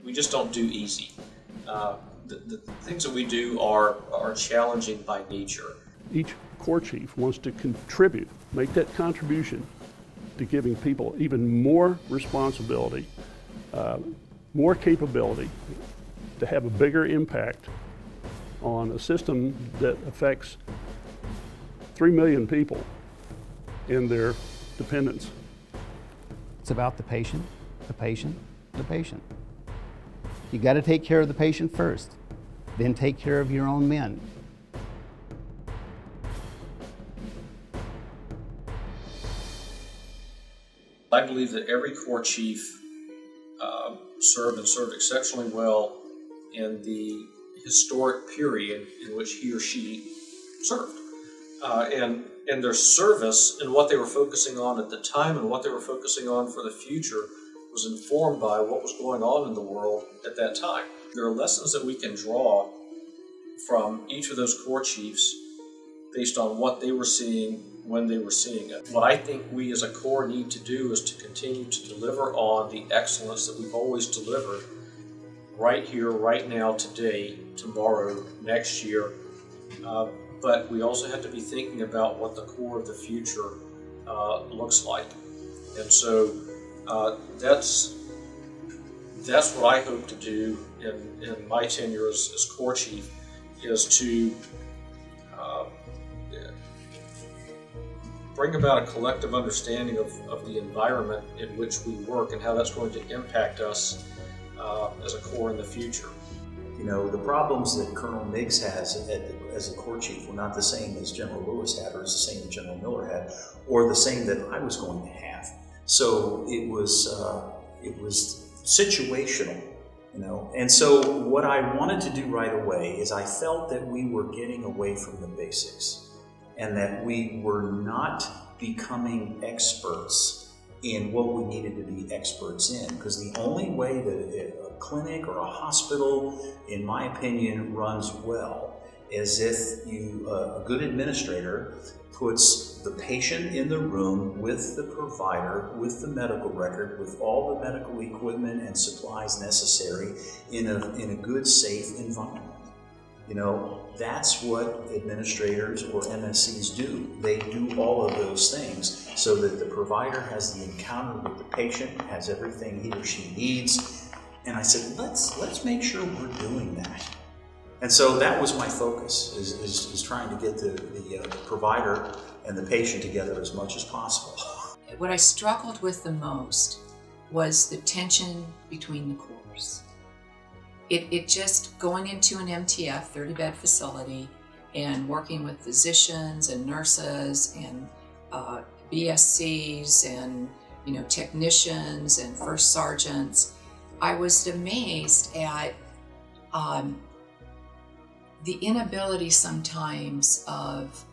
We just don't do easy. The things that we do are challenging by nature. Each Corps Chief wants to contribute, make that contribution to giving people even more responsibility, more capability to have a bigger impact on a system that affects 3 million people and their dependents. It's about the patient, the patient, the patient. You got to take care of the patient first, then take care of your own men. I believe that every Corps Chief served exceptionally well in the historic period in which he or she served. And their service and what they were focusing on at the time and what they were focusing on for the future was informed by what was going on in the world at that time. There are lessons that we can draw from each of those Corps Chiefs based on what they were seeing when they were seeing it. What I think we as a Corps need to do is to continue to deliver on the excellence that we've always delivered right here, right now, today, tomorrow, next year. But we also have to be thinking about what the Corps of the future looks like. And so that's what I hope to do in my tenure as Corps Chief, is to bring about a collective understanding of the environment in which we work and how that's going to impact us as a Corps in the future. You know, the problems that Colonel Meigs has as a Corps Chief were not the same as General Lewis had, or the same that General Miller had, or the same that I was going to have. So it was situational, you know. And so what I wanted to do right away is I felt that we were getting away from the basics, and that we were not becoming experts in what we needed to be experts in. Because the only way that a clinic or a hospital, in my opinion, runs well is if a good administrator puts the patient in the room with the provider, with the medical record, with all the medical equipment and supplies necessary in a good, safe environment. You know, that's what administrators or MSCs do. They do all of those things so that the provider has the encounter with the patient, has everything he or she needs. And I said, let's make sure we're doing that. And so that was my focus, is trying to get the provider and the patient together as much as possible. What I struggled with the most was the tension between the corps. It just going into an MTF, 30-bed facility, and working with physicians and nurses and BSCs and technicians and first sergeants, I was amazed at the inability sometimes of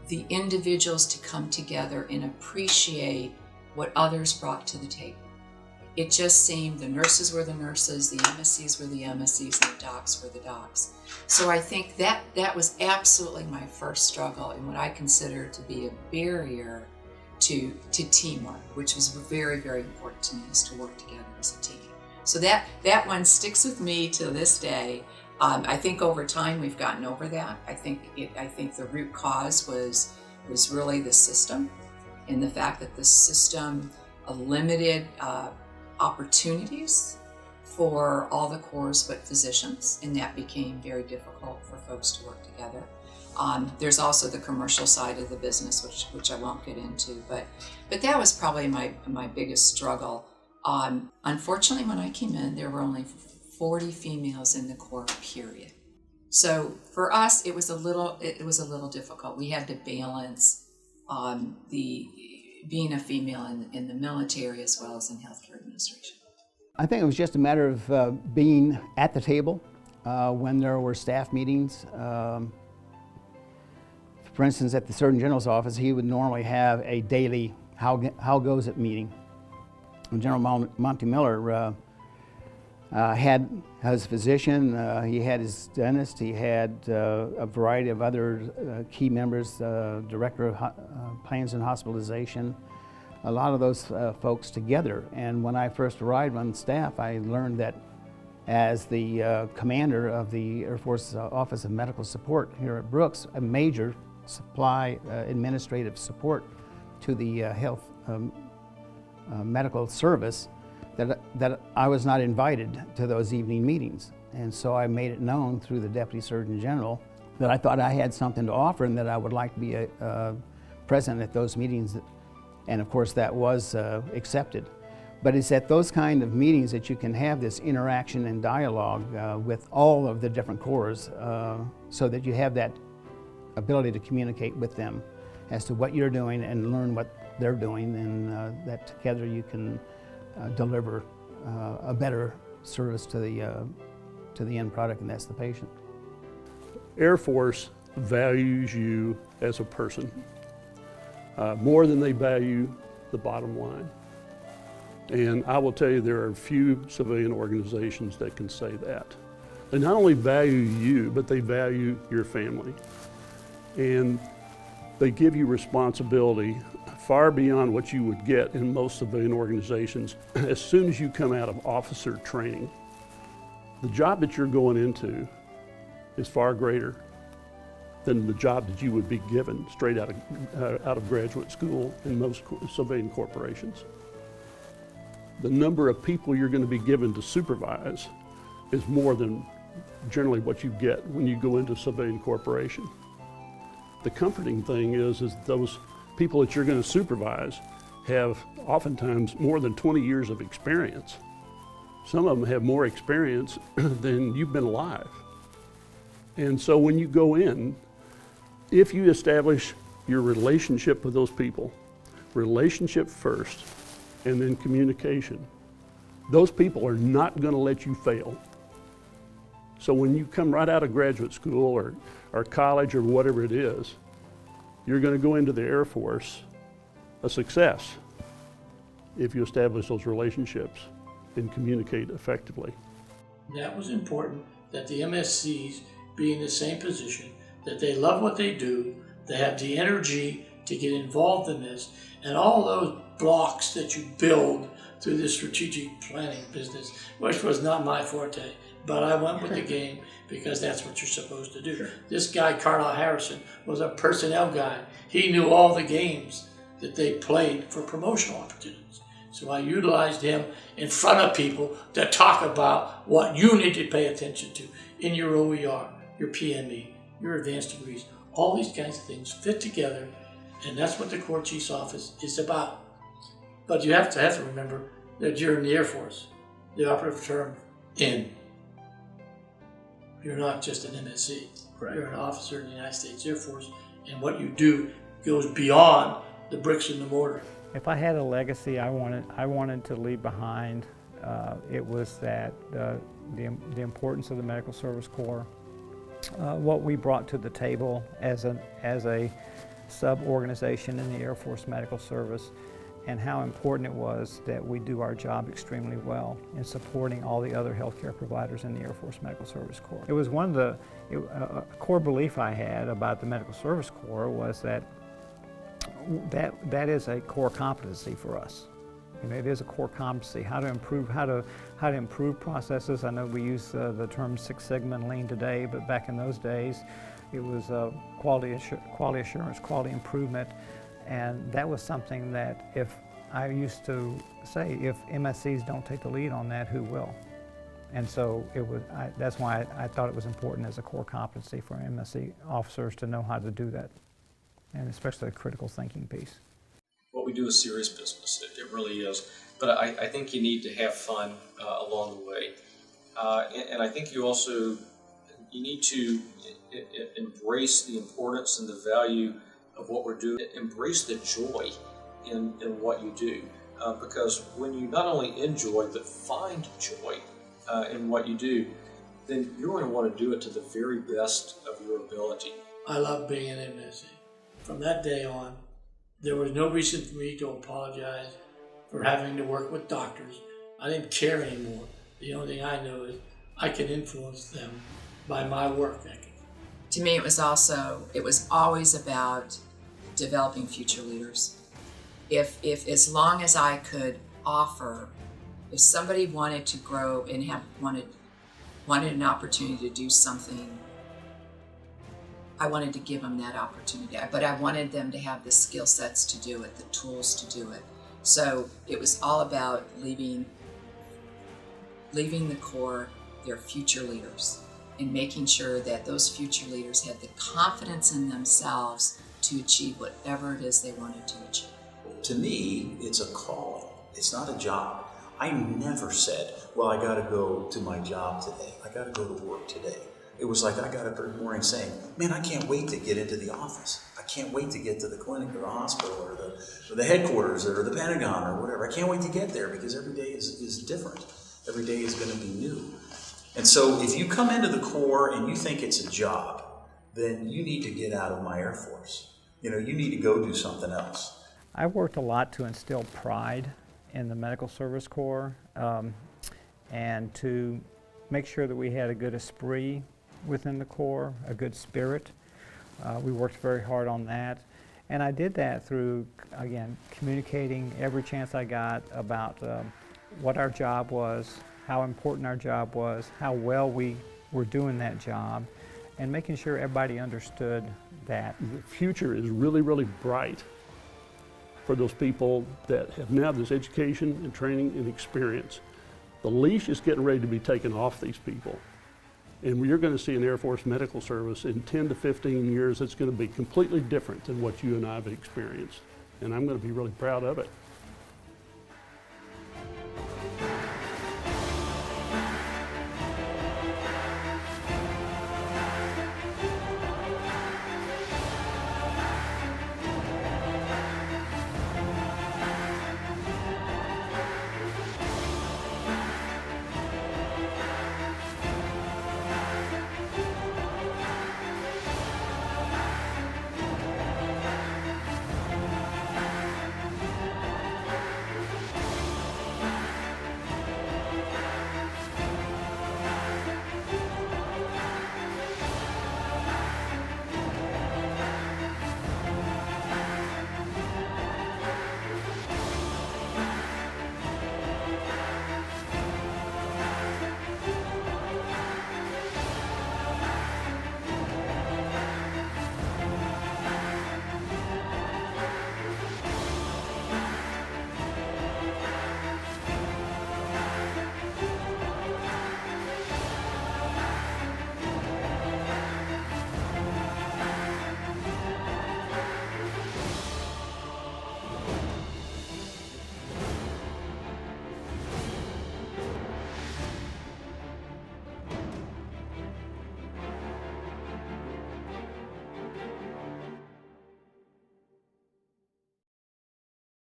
the individuals to come together and appreciate what others brought to the table. It just seemed the nurses were the nurses, the MSCs were the MSCs, and the docs were the docs. So I think that was absolutely my first struggle and what I consider to be a barrier to teamwork, which was very, very important to me, is to work together as a team. So that one sticks with me to this day. I think over time we've gotten over that. I think the root cause was really the system, and the fact that the system limited opportunities for all the corps but physicians, and that became very difficult for folks to work together. There's also the commercial side of the business, which I won't get into, but that was probably my biggest struggle. Unfortunately, when I came in, there were only 40 females in the Corps, period. So for us, it was a little difficult. We had to balance being a female in the military as well as in healthcare administration. I think it was just a matter of being at the table when there were staff meetings. For instance, at the Surgeon General's office, he would normally have a daily how goes it meeting. And General Monty Miller had his physician, he had his dentist, he had a variety of other key members, Director of Plans and Hospitalization, a lot of those folks together. And when I first arrived on staff, I learned that as the commander of the Air Force Office of Medical Support here at Brooks, a major supply administrative support to the health medical service, that I was not invited to those evening meetings. And so I made it known through the Deputy Surgeon General that I thought I had something to offer and that I would like to be present at those meetings. And of course that was accepted. But it's at those kind of meetings that you can have this interaction and dialogue with all of the different corps, so that you have that ability to communicate with them as to what you're doing and learn what they're doing, and that together you can deliver a better service to the end product, and that's the patient. Air Force values you as a person more than they value the bottom line. And I will tell you, there are few civilian organizations that can say that. They not only value you, but they value your family. And they give you responsibility far beyond what you would get in most civilian organizations as soon as you come out of officer training. The job that you're going into is far greater than the job that you would be given straight out of graduate school in most civilian corporations. The number of people you're going to be given to supervise is more than generally what you get when you go into a civilian corporation. The comforting thing is those people that you're going to supervise have oftentimes more than 20 years of experience. Some of them have more experience than you've been alive. And so when you go in, if you establish your relationship with those people, relationship first, and then communication, those people are not going to let you fail. So when you come right out of graduate school or college or whatever it is, you're going to go into the Air Force a success if you establish those relationships and communicate effectively. That was important, that the MSCs be in the same position, that they love what they do, they have the energy to get involved in this, and all those blocks that you build through this strategic planning business, which was not my forte, but I went with the game because that's what you're supposed to do. Sure. This guy, Carlisle Harrison, was a personnel guy. He knew all the games that they played for promotional opportunities. So I utilized him in front of people to talk about what you need to pay attention to in your OER, your PME, your advanced degrees. All these kinds of things fit together, and that's what the Corps Chief's Office is about. But you have to remember that you're in the Air Force, the operative term in. You're not just an MSC. Correct. You're an officer in the United States Air Force, and what you do goes beyond the bricks and the mortar. If I had a legacy I wanted to leave behind, it was that the importance of the Medical Service Corps, what we brought to the table as a sub-organization in the Air Force Medical Service, and how important it was that we do our job extremely well in supporting all the other healthcare providers in the Air Force Medical Service Corps. It was one of the a core belief I had about the Medical Service Corps was that is a core competency for us. You know, it is a core competency, how to improve processes. I know we use the term Six Sigma and Lean today, but back in those days, it was quality assurance, quality improvement, and that was something that if I used to say, if MSCs don't take the lead on that, who will? And so that's why I thought it was important as a core competency for MSC officers to know how to do that, and especially a critical thinking piece. What we do is serious business, it really is. But I think you need to have fun along the way. And I think you need to embrace the importance and the value of what we're doing. Embrace the joy in what you do. Because when you not only enjoy, but find joy in what you do, then you're going to want to do it to the very best of your ability. I love being an MSC. From that day on, there was no reason for me to apologize for having to work with doctors. I didn't care anymore. The only thing I know is I can influence them by my work ethic. To me, it was always about developing future leaders. if as long as I could offer, if somebody wanted to grow and wanted an opportunity to do something, I wanted to give them that opportunity, but I wanted them to have the skill sets to do it, the tools to do it. So it was all about leaving the Corps their future leaders and making sure that those future leaders had the confidence in themselves to achieve whatever it is they wanted to achieve. To me, it's a calling. It's not a job. I never said, well, I got to go to my job today. I got to go to work today. It was like I got up every morning saying, man, I can't wait to get into the office. I can't wait to get to the clinic or the hospital or the headquarters or the Pentagon or whatever. I can't wait to get there because every day is different. Every day is going to be new. And so if you come into the Corps and you think it's a job, then you need to get out of my Air Force. You need to go do something else. I worked a lot to instill pride in the Medical Service Corps and to make sure that we had a good esprit within the Corps, a good spirit. We worked very hard on that. And I did that through, again, communicating every chance I got about what our job was, how important our job was, how well we were doing that job, and making sure everybody understood that. The future is really, really bright for those people that have now this education and training and experience. The leash is getting ready to be taken off these people. And you're going to see an Air Force Medical Service in 10 to 15 years that's going to be completely different than what you and I have experienced. And I'm going to be really proud of it.